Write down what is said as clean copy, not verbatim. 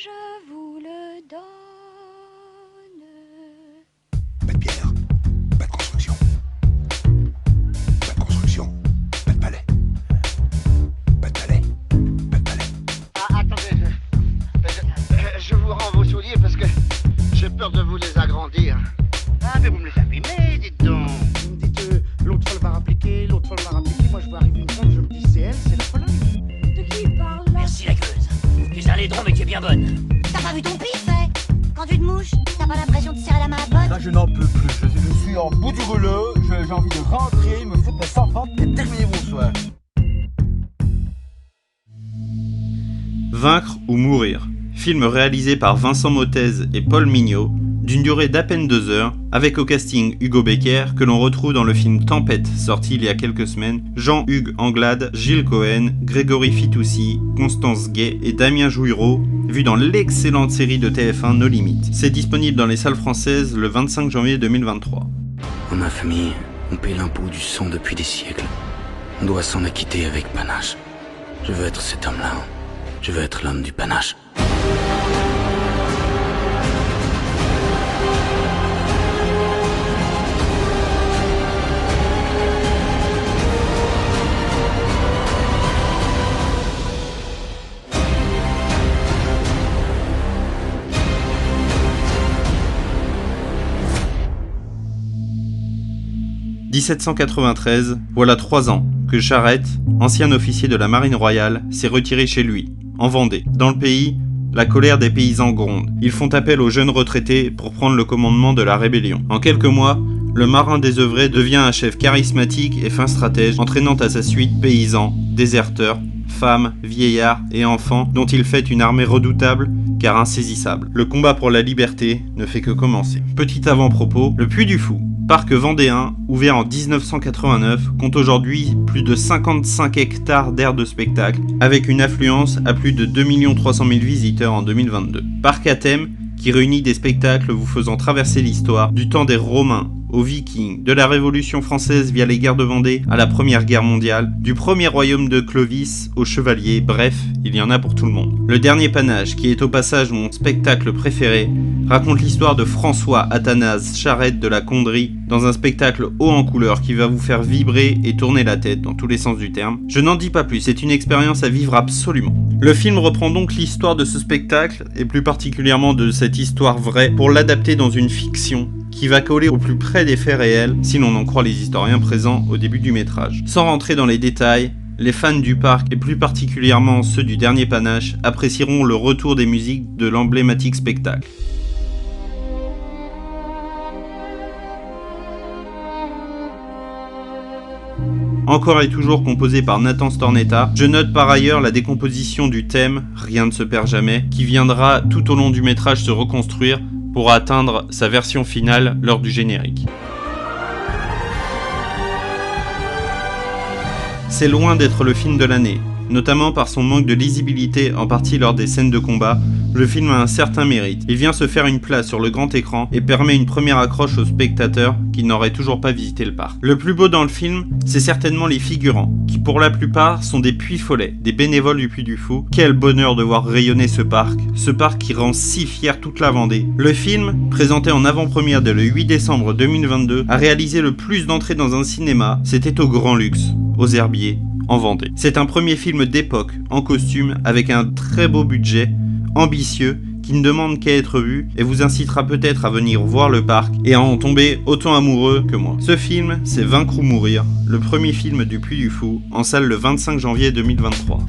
je vous le donne. Pas de pierre, pas de construction. Pas de construction, pas de palais. Pas de palais, pas de palais. Ah, attendez, je vous rends vos souliers parce que j'ai peur de vous les agrandir. Ah, mais vous me les abîmez, dites donc. Vous me dites, l'autre folle va rappliquer, l'autre folle va rappliquer. Moi, je vois arriver une femme, je me dis, c'est elle, c'est la folle. De qui il parle là? Merci la gueuse. Tu es un laidron mais tu es bien bonne. T'as pas vu ton pif, hein? Quand tu te mouches, t'as pas l'impression de serrer la main à pote? Là, je n'en peux plus. Je suis en bout du rouleau. J'ai envie de rentrer, me foutre mes enfants et terminer mon soir. Vaincre ou mourir. Film réalisé par Vincent Mottez et Paul Mignot, d'une durée d'à peine 2 heures, avec au casting Hugo Becker, que l'on retrouve dans le film Tempête, sorti il y a quelques semaines, Jean-Hugues Anglade, Gilles Cohen, Grégory Fitoussi, Constance Gay et Damien Jouireau, vu dans l'excellente série de TF1 No Limites. C'est disponible dans les salles françaises le 25 janvier 2023. Dans ma famille, on paie l'impôt du sang depuis des siècles. On doit s'en acquitter avec panache. Je veux être cet homme-là. Je veux être l'homme du panache. « 1793, voilà 3 ans que Charette, ancien officier de la Marine royale, s'est retiré chez lui, en Vendée. Dans le pays, la colère des paysans gronde. Ils font appel aux jeunes retraités pour prendre le commandement de la rébellion. En quelques mois, le marin désœuvré devient un chef charismatique et fin stratège, entraînant à sa suite paysans, déserteurs, femmes, vieillards et enfants dont il fait une armée redoutable car insaisissable. Le combat pour la liberté ne fait que commencer. Petit avant-propos, le Puy du Fou, parc vendéen, ouvert en 1989, compte aujourd'hui plus de 55 hectares d'aires de spectacle, avec une affluence à plus de 2 300 000 visiteurs en 2022. Parc à thème qui réunit des spectacles vous faisant traverser l'histoire du temps des Romains aux Vikings, de la Révolution française via les guerres de Vendée à la Première Guerre mondiale, du premier royaume de Clovis aux Chevaliers, bref, il y en a pour tout le monde. Le dernier panache, qui est au passage mon spectacle préféré, raconte l'histoire de François Athanase Charette de la Condrie dans un spectacle haut en couleur qui va vous faire vibrer et tourner la tête dans tous les sens du terme. Je n'en dis pas plus, c'est une expérience à vivre absolument. Le film reprend donc l'histoire de ce spectacle, et plus particulièrement de cette histoire vraie, pour l'adapter dans une fiction qui va coller au plus près des faits réels, si l'on en croit les historiens présents au début du métrage. Sans rentrer dans les détails, les fans du parc, et plus particulièrement ceux du dernier panache, apprécieront le retour des musiques de l'emblématique spectacle. Encore et toujours composé par Nathan Stornetta. Je note par ailleurs la décomposition du thème « Rien ne se perd jamais » qui viendra tout au long du métrage se reconstruire pour atteindre sa version finale lors du générique. C'est loin d'être le film de l'année, notamment par son manque de lisibilité en partie lors des scènes de combat. Le film a un certain mérite. Il vient se faire une place sur le grand écran et permet une première accroche aux spectateurs qui n'auraient toujours pas visité le parc. Le plus beau dans le film, c'est certainement les figurants, qui pour la plupart sont des puits-follets, des bénévoles du Puy du Fou. Quel bonheur de voir rayonner ce parc qui rend si fier toute la Vendée. Le film, présenté en avant-première dès le 8 décembre 2022, a réalisé le plus d'entrées dans un cinéma, c'était au Grand Luxe, aux Herbiers, en Vendée. C'est un premier film d'époque, en costume, avec un très beau budget, ambitieux, qui ne demande qu'à être vu et vous incitera peut-être à venir voir le parc et à en tomber autant amoureux que moi. Ce film, c'est Vaincre ou mourir, le premier film du Puy du Fou, en salle le 25 janvier 2023.